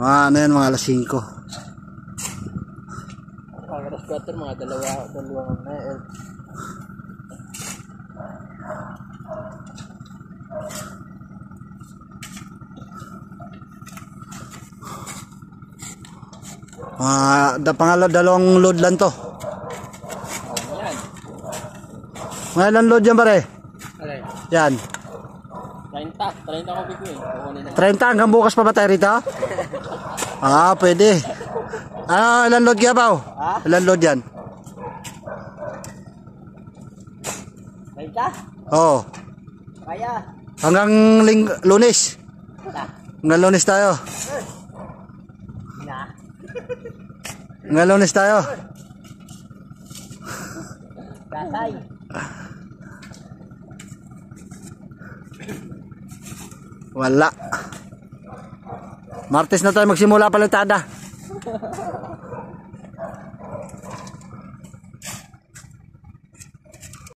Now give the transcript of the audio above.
Mga ano yan, mga alas 5. Pag alas 4, mga dalawang na eh. Dalawang load lang to. Yan. Mga ilang load yan pare? Okay. Yan. 30 ko bigyan. 30 hanggang bukas pa ba tayo rito? Pwede. Ilang load kaya ba? Ha? Ilang load yan? 30? Oo. Kaya. Hanggang Lunes. Hanggang Lunes tayo. Na. Hanggang Lunes tayo. Tatay. Wala. Martes na tayo magsimula palitada.